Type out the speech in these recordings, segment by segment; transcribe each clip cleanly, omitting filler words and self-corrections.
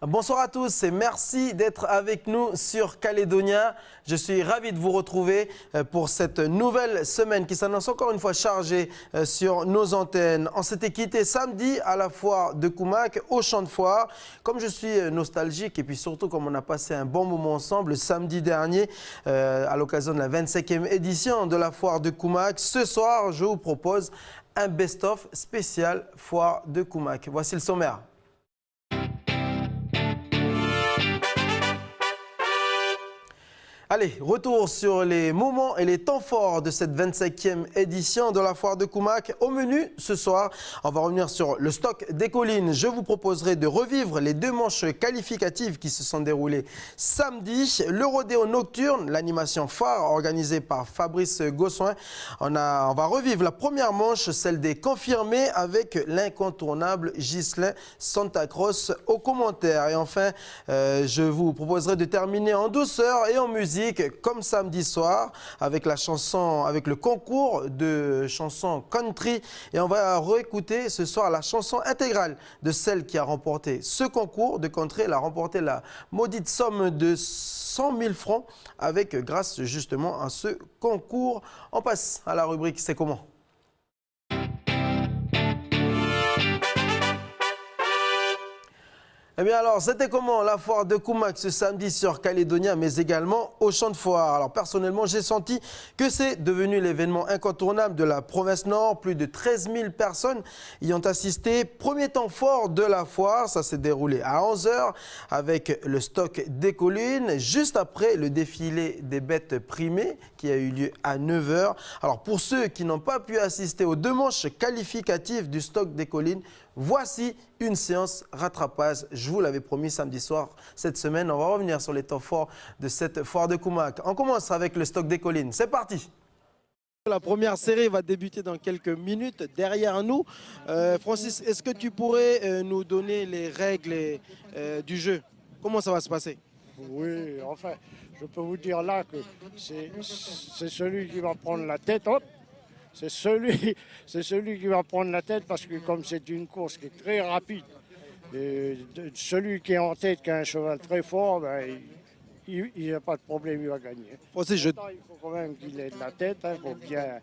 Bonsoir à tous et merci d'être avec nous sur Calédonia. Je suis ravi de vous retrouver pour cette nouvelle semaine qui s'annonce encore une fois chargée sur nos antennes. On s'était quitté samedi à la foire de Koumak au champ de foire. Comme je suis nostalgique et puis surtout comme on a passé un bon moment ensemble le samedi dernier à l'occasion de la 25e édition de la foire de Koumak, ce soir je vous propose un best-of spécial foire de Koumak. Voici le sommaire. Allez, retour sur les moments et les temps forts de cette 25e édition de la foire de Koumak. Au menu, ce soir, on va revenir sur le stock des collines. Je vous proposerai de revivre les deux manches qualificatives qui se sont déroulées samedi. Le rodéo nocturne, l'animation phare organisée par Fabrice Gossoin. On va revivre la première manche, celle des confirmés, avec l'incontournable Ghislain Santacross aux commentaires. Et enfin, je vous proposerai de terminer en douceur et en musique, comme samedi soir, avec le concours de chansons country. Et on va réécouter ce soir la chanson intégrale de celle qui a remporté ce concours de country. Elle a remporté la maudite somme de 100 000 francs grâce justement à ce concours. On passe à la rubrique C'est comment ? Eh bien alors, c'était comment la foire de Koumak ce samedi sur Calédonia, mais également au champ de foire. Alors personnellement, j'ai senti que c'est devenu l'événement incontournable de la province Nord. Plus de 13 000 personnes y ont assisté. Premier temps fort de la foire, ça s'est déroulé à 11 h avec le stock des collines, juste après le défilé des bêtes primées qui a eu lieu à 9 h. Alors pour ceux qui n'ont pas pu assister aux deux manches qualificatives du stock des collines, voici une séance rattrapage. Je vous l'avais promis samedi soir. Cette semaine, on va revenir sur les temps forts de cette foire de Koumak. On commence avec le stock des collines. C'est parti! La première série va débuter dans quelques minutes derrière nous. Francis, est-ce que tu pourrais nous donner les règles du jeu? Comment ça va se passer? Oui, enfin, je peux vous dire là que c'est celui qui va prendre la tête. Hop, c'est celui qui va prendre la tête parce que comme c'est une course qui est très rapide, et celui qui est en tête, qui a un cheval très fort, ben, il n'y a pas de problème, il va gagner. Aussi, Il faut quand même qu'il ait de la tête, pour bien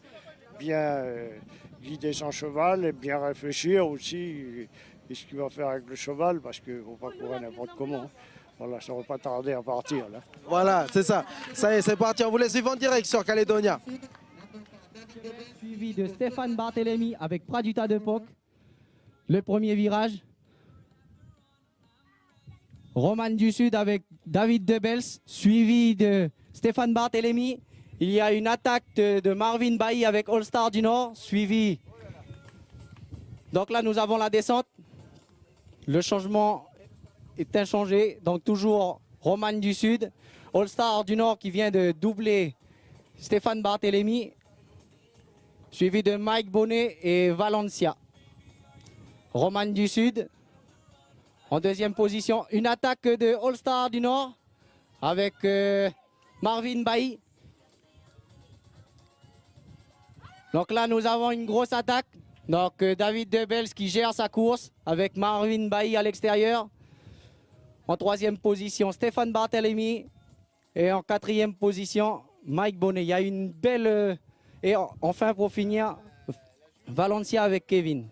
guider son cheval et bien réfléchir aussi à ce qu'il va faire avec le cheval parce qu'il ne faut pas courir n'importe comment. Voilà, ça ne va pas tarder à partir là. Voilà, c'est ça. Ça y est, c'est parti. On vous laisse vivre en direct sur Calédonia. Suivi de Stéphane Barthélemy avec Praduta de Poc. Le premier virage. Roman du Sud avec David Debels, suivi de Stéphane Barthélemy. Il y a une attaque de Marvin Bailly avec All Star du Nord, suivi. Donc là, nous avons la descente. Le changement est inchangé. Donc toujours Roman du Sud. All Star du Nord qui vient de doubler Stéphane Barthélemy, suivi de Mike Bonnet et Valencia. Roman du Sud. En deuxième position, une attaque de All Star du Nord avec Marvin Bailly. Donc là, nous avons une grosse attaque. Donc David Debels qui gère sa course avec Marvin Bailly à l'extérieur. En troisième position, Stéphane Barthélemy. Et en quatrième position, Mike Bonnet. Il y a une belle... Et enfin, pour finir, Valencia avec Kevin.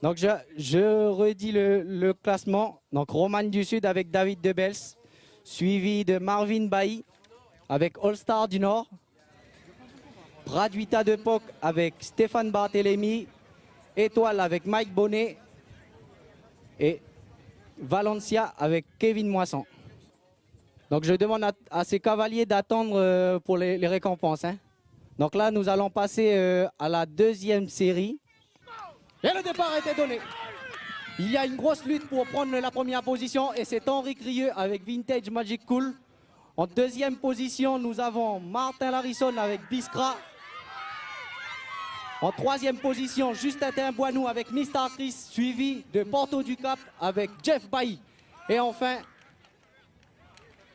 Donc je redis le classement. Donc Roman du Sud avec David Debels, suivi de Marvin Bailly avec All Star du Nord. Praduta de Poc avec Stéphane Barthélemy. Étoile avec Mike Bonnet. Et Valencia avec Kevin Moisson. Donc je demande à ces cavaliers d'attendre pour les récompenses. Hein. Donc là, nous allons passer à la deuxième série. Et le départ a été donné. Il y a une grosse lutte pour prendre la première position et c'est Henri Crieux avec Vintage Magic Cool. En deuxième position, nous avons Martin Larisson avec Biskra. En troisième position, Justin Timboinou avec Mr. Chris, suivi de Porto du Cap avec Jeff Bailly. Et enfin,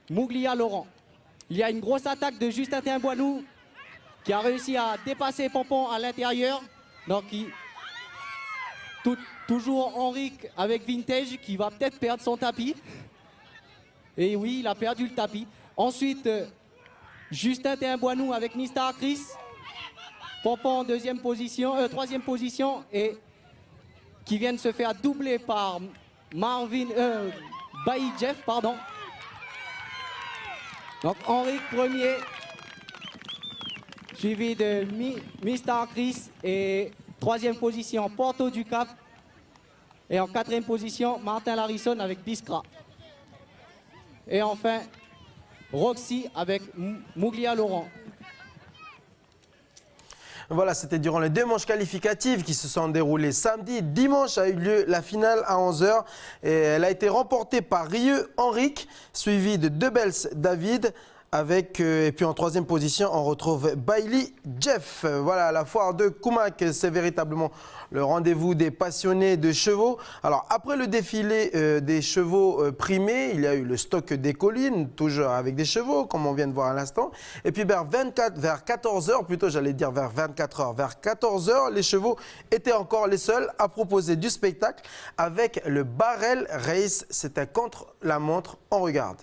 Mouglia Laurent. Il y a une grosse attaque de Justin Timboinou qui a réussi à dépasser Pompon à l'intérieur. Donc toujours Henrik avec Vintage qui va peut-être perdre son tapis. Et oui, il a perdu le tapis. Ensuite, Justin Théinboinou avec Mistar Chris. Pompon en troisième position et qui vient de se faire doubler par Bailly Jeff, pardon. Donc Henrik premier, suivi de Mistar Chris et troisième position Porto du Cap. Et en quatrième position, Martin Larison avec Biskra. Et enfin, Roxy avec Muglia Laurent. Voilà, c'était durant les 2 manches qualificatives qui se sont déroulées samedi. Dimanche a eu lieu la finale à 11h et elle a été remportée par Rieux Henrik, suivi de Debels David. Et puis en troisième position, on retrouve Bailly Jeff. Voilà, la foire de Koumak, c'est véritablement le rendez-vous des passionnés de chevaux. Alors, après le défilé des chevaux primés, il y a eu le stock des collines, toujours avec des chevaux, comme on vient de voir à l'instant. Et puis vers 14h, plutôt j'allais dire vers 24h, vers 14h, les chevaux étaient encore les seuls à proposer du spectacle avec le Barrel Race. C'était contre la montre. On regarde.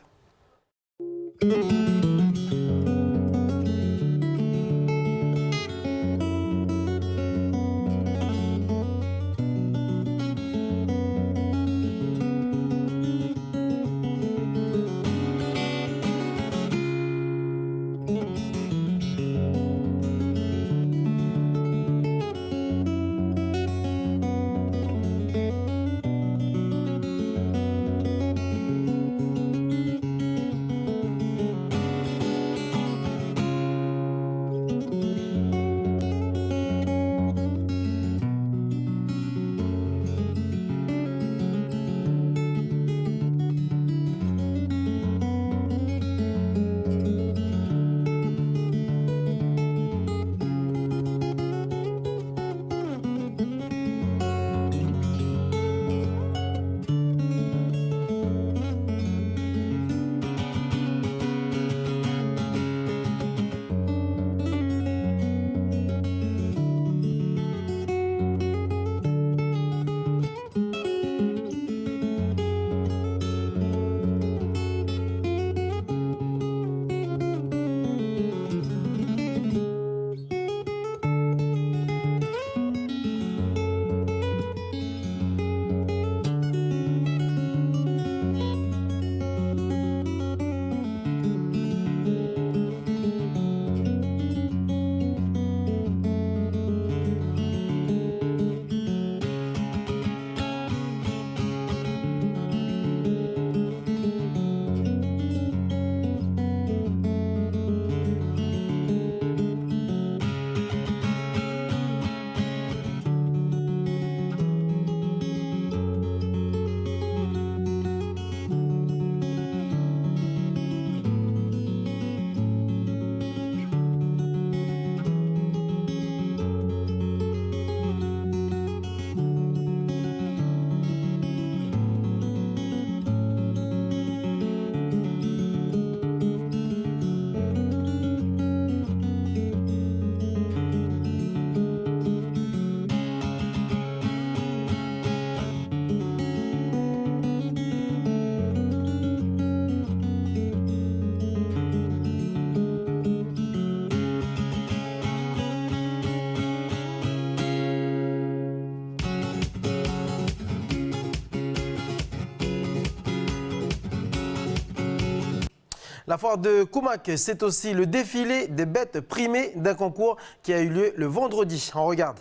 La foire de Koumak, c'est aussi le défilé des bêtes primées d'un concours qui a eu lieu le vendredi. On regarde.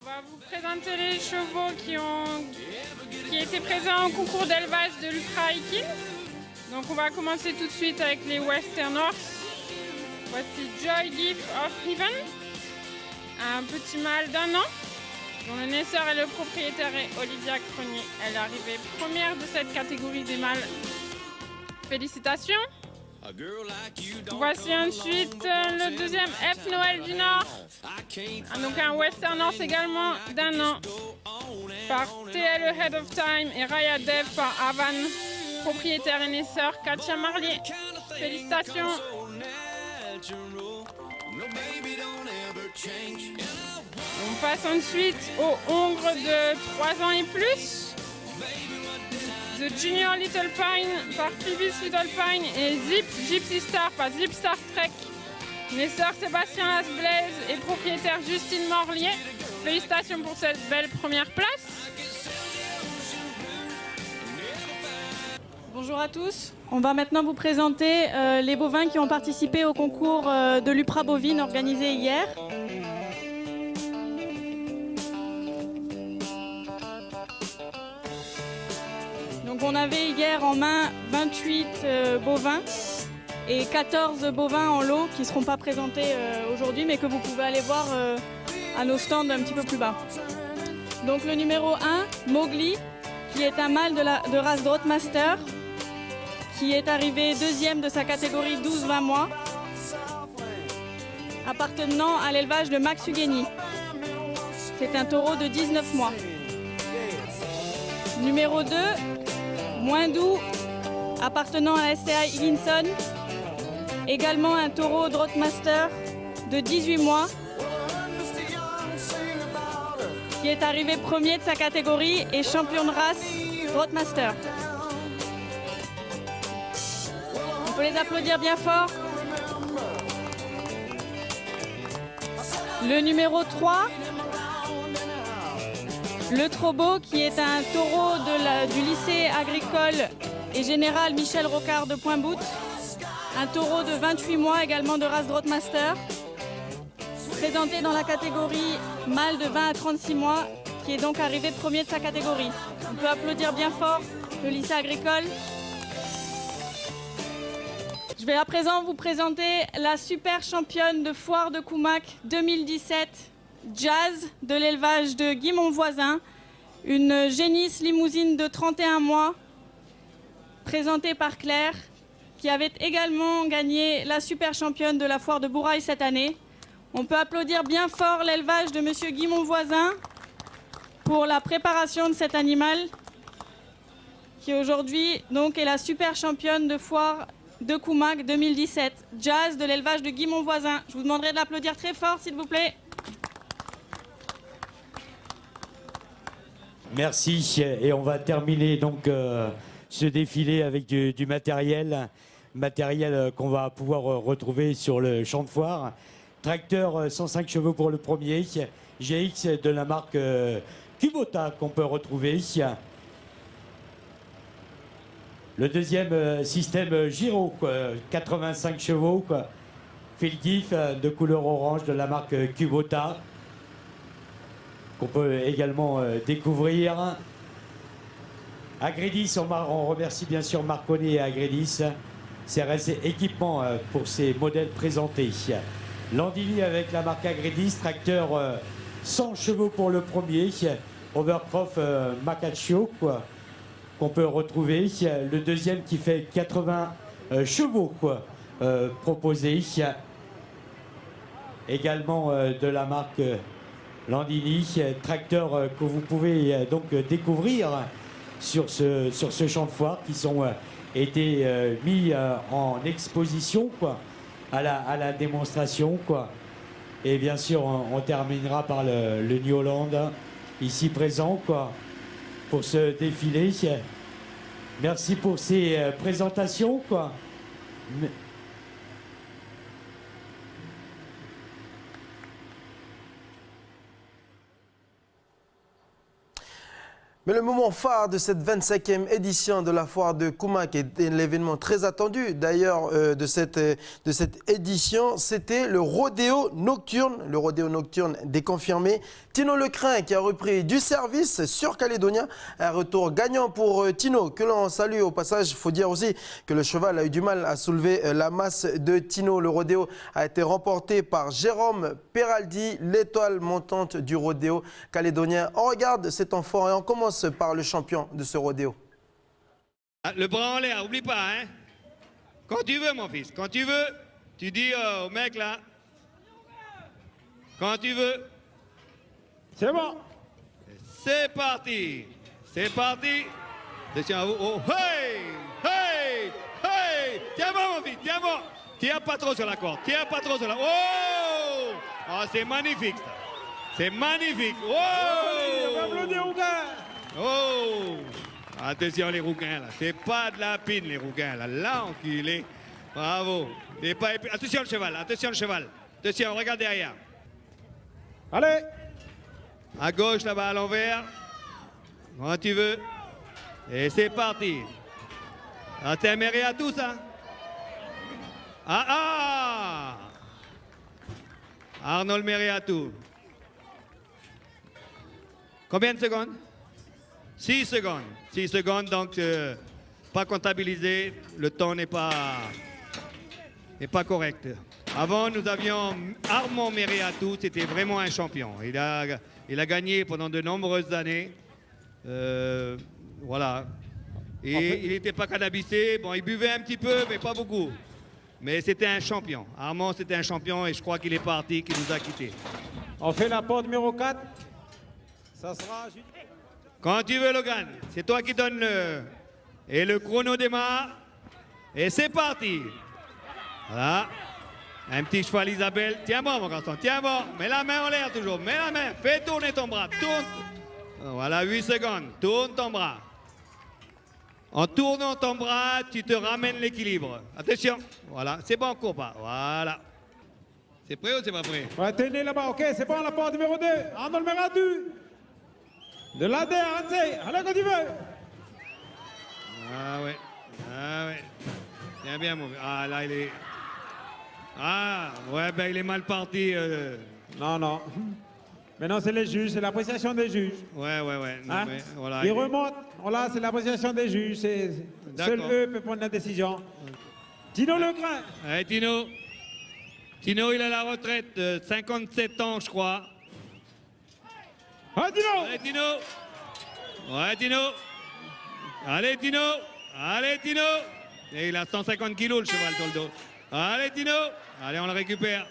On va vous présenter les chevaux qui étaient présents au concours d'élevage de l'Ultra Hiking. Donc on va commencer tout de suite avec les Western Horse. Voici Joy Gift of Heaven, un petit mâle d'1 an, dont le naisseur et le propriétaire est Olivia Cronier. Elle est arrivée première de cette catégorie des mâles. Félicitations. Voici ensuite le deuxième F Noël du Nord. Donc un Western Horse également d'1 an par TLE Head of Time et Raya Dev par Avan, propriétaire et naisseur Katia Marlier. Félicitations. On passe ensuite aux hongres de 3 ans et plus. The Junior Little Pine par Phoebe's Little Pine et Zip Gypsy Star par Zip Star Trek. Naisseur Sébastien Lasblaise et propriétaire Justine Morlier. Félicitations pour cette belle première place. Bonjour à tous. On va maintenant vous présenter les bovins qui ont participé au concours de l'Upra bovine organisé hier. Donc on avait hier en main 28 bovins et 14 bovins en lot qui ne seront pas présentés aujourd'hui mais que vous pouvez aller voir à nos stands un petit peu plus bas. Donc le numéro 1, Mowgli, qui est un mâle de race Drottmaster, qui est arrivé deuxième de sa catégorie 12-20 mois, appartenant à l'élevage de Max Hugeni. C'est un taureau de 19 mois. Numéro 2, Moindou, appartenant à la SCA Higginson, également un taureau Drottmaster de 18 mois, qui est arrivé premier de sa catégorie et champion de race Drottmaster. On peut les applaudir bien fort. Le numéro 3, le Trobo, qui est un taureau du lycée agricole et général Michel Rocard de Pointe-Boute. Un taureau de 28 mois, également de race Drottmaster, présenté dans la catégorie mâle de 20 à 36 mois, qui est donc arrivé premier de sa catégorie. On peut applaudir bien fort le lycée agricole. Je vais à présent vous présenter la super championne de foire de Coumac 2017, Jazz, de l'élevage de Guy Monvoisin, une génisse limousine de 31 mois, présentée par Claire, qui avait également gagné la super championne de la foire de Bourail cette année. On peut applaudir bien fort l'élevage de monsieur Guy Monvoisin pour la préparation de cet animal, qui aujourd'hui donc est la super championne de foire de Coumac 2017, Jazz, de l'élevage de Guy Monvoisin. Je vous demanderai de l'applaudir très fort, s'il vous plaît. Merci. Et on va terminer donc ce défilé avec du matériel qu'on va pouvoir retrouver sur le champ de foire. Tracteur 105 chevaux pour le premier, GX de la marque Kubota qu'on peut retrouver. Le deuxième système Giro, 85 chevaux, fil GIF de couleur orange de la marque Kubota, qu'on peut également découvrir. Agredis, on remercie bien sûr Marconi et Agredis, CRS équipement pour ces modèles présentés. Landini avec la marque Agredis, tracteur 100 chevaux pour le premier, Overcroft Macaccio, qu'on peut retrouver. Le deuxième qui fait 80 chevaux proposé. Également de la marque Landini, tracteur que vous pouvez donc découvrir sur ce champ de foire, qui sont été mis en exposition à la démonstration Et bien sûr on terminera par le New Holland ici présent pour ce défilé. Merci pour ces présentations Mais le moment phare de cette 25e édition de la foire de Coumac est l'événement très attendu d'ailleurs de cette édition, c'était le rodéo nocturne déconfirmé. Tino Lecrin qui a repris du service sur Calédonia, un retour gagnant pour Tino que l'on salue au passage. Il faut dire aussi que le cheval a eu du mal à soulever la masse de Tino. Le rodéo a été remporté par Jérôme Peraldi, l'étoile montante du rodéo calédonien. On regarde cet enfant et on commence par le champion de ce rodéo. Le bras en l'air, oublie pas, hein. Quand tu veux, mon fils, quand tu veux, tu dis au mec là, quand tu veux. C'est bon. C'est parti. C'est parti. Attention à vous. Oh, hey, hey, hey. Tiens bon, mon fils, tiens bon. Tiens pas trop sur la corde, tiens pas trop sur la... Oh! Oh, c'est magnifique, ça. C'est magnifique. On va Oh! applaudir Rouquin. Oh! Attention, les rouquins, là. C'est pas de la pine, les rouquins, là. Là, enculé. Bravo. Il est pas épais. Attention, le cheval. Attention, le cheval. Attention, regarde derrière. Allez. À gauche, là-bas, à l'envers. Quand tu veux. Et c'est parti. Ah, t'es aimé à tout, ça? Ah, ah! Arnold Mériatou. Combien de secondes? 6 secondes. 6 secondes, donc pas comptabilisé. Le temps n'est pas correct. Avant, nous avions Armand Mériatou, c'était vraiment un champion. Il a gagné pendant de nombreuses années. Voilà. Et il n'était pas cannabisé. Bon, il buvait un petit peu, mais pas beaucoup. Mais c'était un champion. Armand, c'était un champion et je crois qu'il est parti, qu'il nous a quittés. On fait la porte numéro 4. Ça sera... Quand tu veux, Logan, c'est toi qui donnes le... Et le chrono démarre. Et c'est parti. Voilà. Un petit cheval Isabelle. Tiens bon, mon garçon, tiens bon. Mets la main en l'air toujours. Mets la main. Fais tourner ton bras. Tourne. Voilà, 8 secondes. Tourne ton bras. En tournant ton bras, tu te ramènes l'équilibre. Attention. Voilà. C'est bon, cours pas. Voilà. C'est prêt ou c'est pas prêt? Ouais, tenez là-bas, ok, c'est bon, la porte numéro 2. Arnold Mériatou. De l'ADER, Hansey. Allez, quand tu veux. Ah ouais. Ah ouais. Bien, bien, mon vieux. Ah là, il est... Ah, ouais, ben il est mal parti. Non, non. Maintenant, c'est les juges, c'est l'appréciation des juges. Ouais. Non, Hein? mais, voilà, Ils remontent. Voilà, c'est l'appréciation des juges. Seul D'accord. eux peuvent prendre la décision. Tino Legrain. Allez, Tino. Tino, il a la retraite, 57 ans, je crois. Ah, Tino. Allez, Tino. Ouais, Tino. Allez, Tino. Allez, Tino. Et il a 150 kilos, le cheval, sur le dos. Allez, Tino. Allez, on le récupère.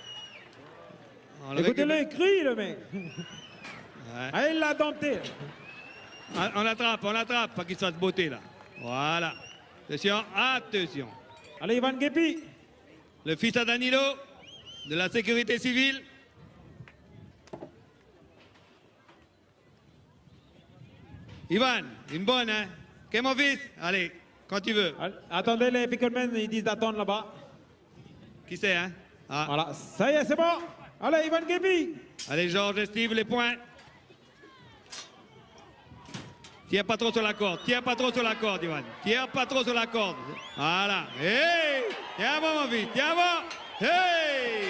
On le Écoutez-le, récupère. il crie, le mec. Ouais. Ah, il l'a dompté. Ah, on l'attrape, pas qu'il se fasse botter, là. Voilà. Attention, attention. Allez, Ivan Guépi. Le fils à Danilo, de la sécurité civile. Ivan, une bonne, hein? Qu'est mon fils? Allez, quand tu veux. Attendez, les Picklemen, ils disent d'attendre là-bas. Qui c'est, hein? Ah. Voilà, ça y est, c'est bon. Allez, Ivan Guépi. Allez, Georges et Steve, les points. Tiens pas trop sur la corde, Ivan. Tiens pas trop sur la corde. Voilà. Hey! Tiens bon, mon fils, tiens bon. Hey!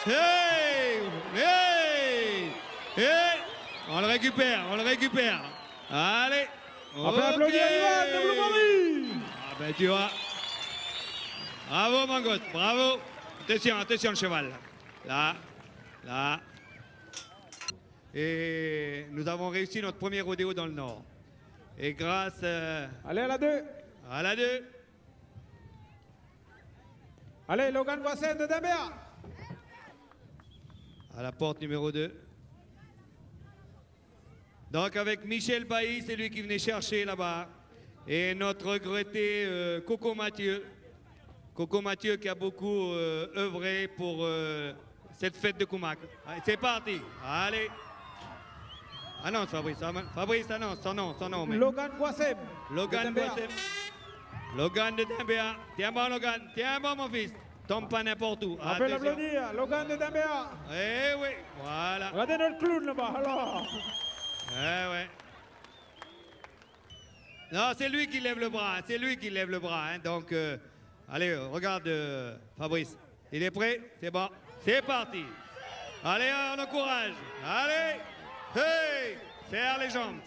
Hey! Hey! Hey! On le récupère. Allez. On peut applaudir Ivan de Blue. Ah ben tu vois. Bravo, mon gosse, bravo. Attention, le cheval. Là. Et nous avons réussi notre premier rodéo dans le Nord. Et grâce Allez, à la 2. à la 2, Allez, Logan Voisin de Dembéa. à la porte numéro 2. Donc avec Michel Bailly, c'est lui qui venait chercher là-bas. Et notre regretté Coco Mathieu. Coco Mathieu qui a beaucoup œuvré pour cette fête de Koumak. Allez, c'est parti. Allez. Annonce Fabrice. Fabrice annonce son nom. Mais. Logan Voisin. Logan Boissem. Logan de Dembéa. Tiens bon Logan. Tiens bon mon fils. Tombe pas n'importe où. On peut l'applaudir. Logan de Dembéa. Eh oui. Voilà. Regardez notre clown là-bas, alors. Ouais. Non, c'est lui qui lève le bras. Hein. Donc, allez, regarde Fabrice. Il est prêt? C'est bon. C'est parti. Allez, on encourage. Allez. Hey! Serre les jambes.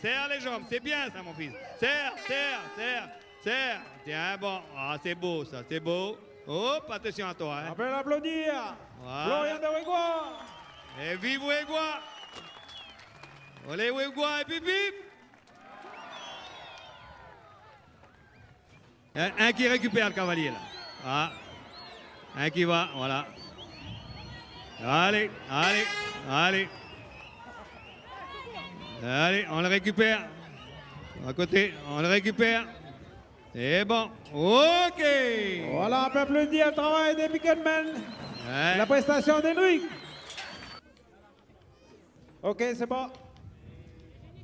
C'est bien ça, mon fils. Serre. Tiens, bon. Ah, c'est beau, ça. C'est beau. Hop, attention à toi. Hein. On peut l'applaudir. Voilà. Florian de Wégua. Et vive Wégua. Olé Wégua et bip bip. Un qui récupère le cavalier là. Ah. Un qui va, voilà. Allez, on le récupère. À côté, on le récupère. C'est bon. OK. Voilà, on peut applaudir le travail des Picklemen. Ouais. La prestation d'Henrik. Ok, c'est bon.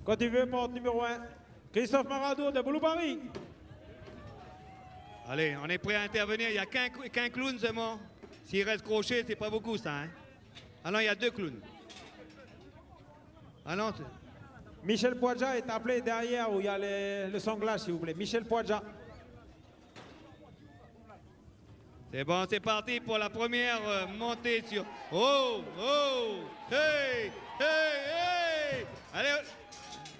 Quand tu veux, porte numéro 1. Christophe Maradour de Boulou Paris. Allez, on est prêt à intervenir. Il n'y a qu'un clown seulement. S'il reste crochet, c'est pas beaucoup ça. Hein? Ah non, il y a 2 clowns. Ah non, Michel Poidja est appelé derrière où il y a le sanglage, s'il vous plaît. Michel Poidja. c'est bon, c'est parti pour la première montée sur... Oh, oh, hey, hey, hey. Allez,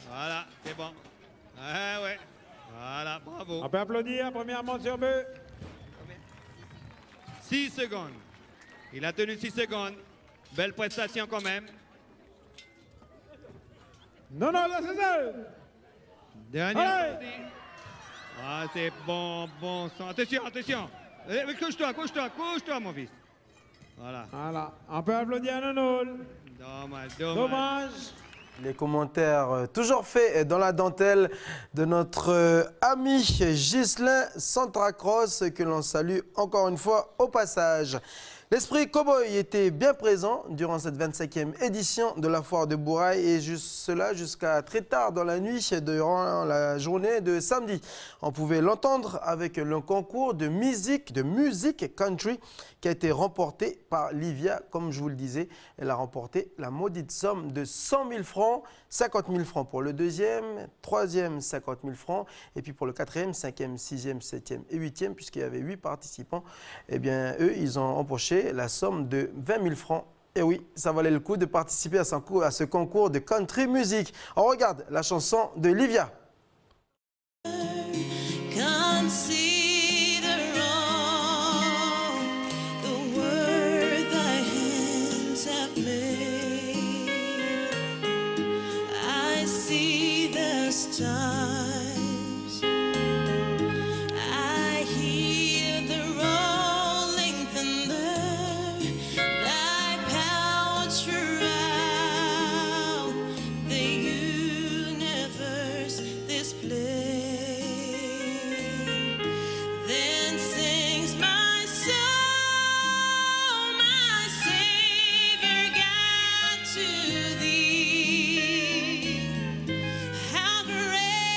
voilà, c'est bon. Ah ouais, voilà, bravo. On peut applaudir, première monte sur bœuf. 6 secondes. Il a tenu 6 secondes. Belle prestation quand même. Non, là, c'est ça. Dernière partie. Ah, c'est bon, bon sang. Attention, attention. Couche-toi, mon fils. Voilà. Voilà. On peut applaudir Nonol. Dommage. Les commentaires toujours faits dans la dentelle de notre ami Ghislain Santracross, que l'on salue encore une fois au passage. L'esprit cow-boy était bien présent durant cette 25e édition de la foire de Bourail et cela jusqu'à très tard dans la nuit durant la journée de samedi. On pouvait l'entendre avec le concours de musique country qui a été remporté par Livia. Comme je vous le disais, elle a remporté la maudite somme de 100 000 francs, 50 000 francs pour le deuxième, troisième 50 000 francs et puis pour le quatrième, cinquième, sixième, septième et huitième, puisqu'il y avait 8 participants, eh bien eux, ils ont empoché la somme de 20 000 francs. Et oui, ça valait le coup de participer à ce concours de country music. On regarde la chanson de Livia. How great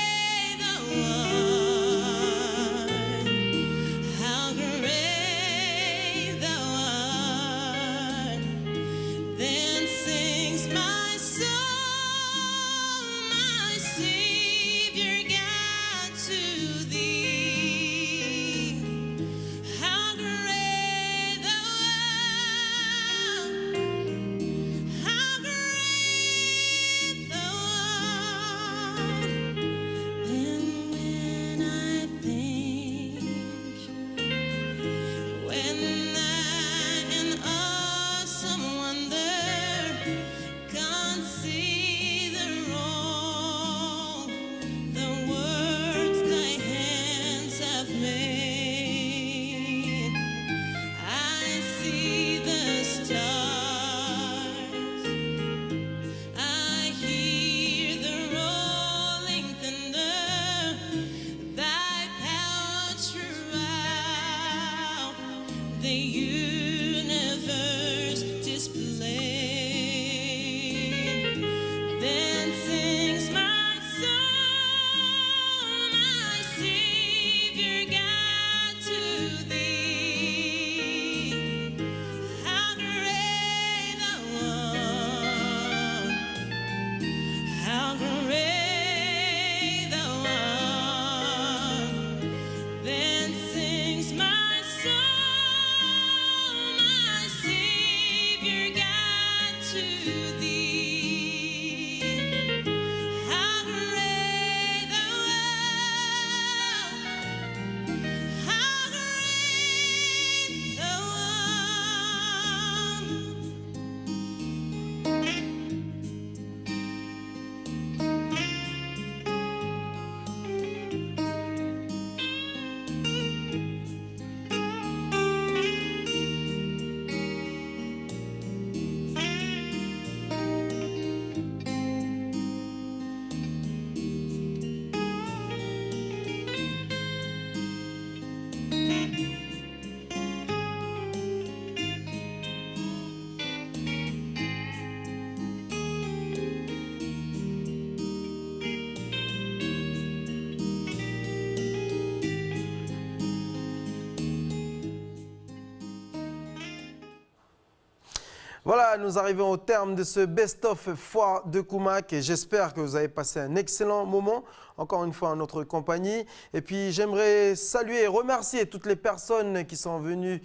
Voilà, nous arrivons au terme de ce best-of foire de Koumak et j'espère que vous avez passé un excellent moment, encore une fois en notre compagnie. Et puis j'aimerais saluer et remercier toutes les personnes qui sont venues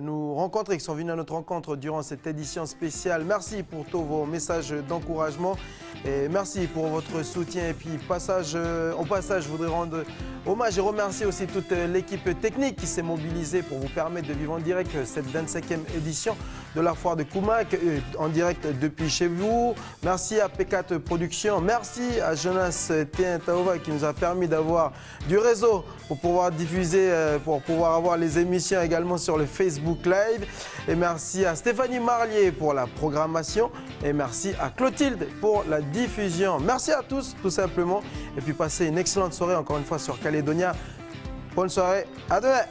nous rencontrer, qui sont venues à notre rencontre durant cette édition spéciale. Merci pour tous vos messages d'encouragement et merci pour votre soutien. Et puis au passage, je voudrais rendre hommage et remercier aussi toute l'équipe technique qui s'est mobilisée pour vous permettre de vivre en direct cette 25e édition de la foire de Koumak en direct depuis chez vous. Merci à P4 Productions, merci à Jonas Taova qui nous a permis d'avoir du réseau pour pouvoir diffuser, pour pouvoir avoir les émissions également sur le Facebook Live. Et merci à Stéphanie Marlier pour la programmation et merci à Clotilde pour la diffusion. Merci à tous tout simplement et puis passez une excellente soirée encore une fois sur Calédonia. Bonne soirée, à demain.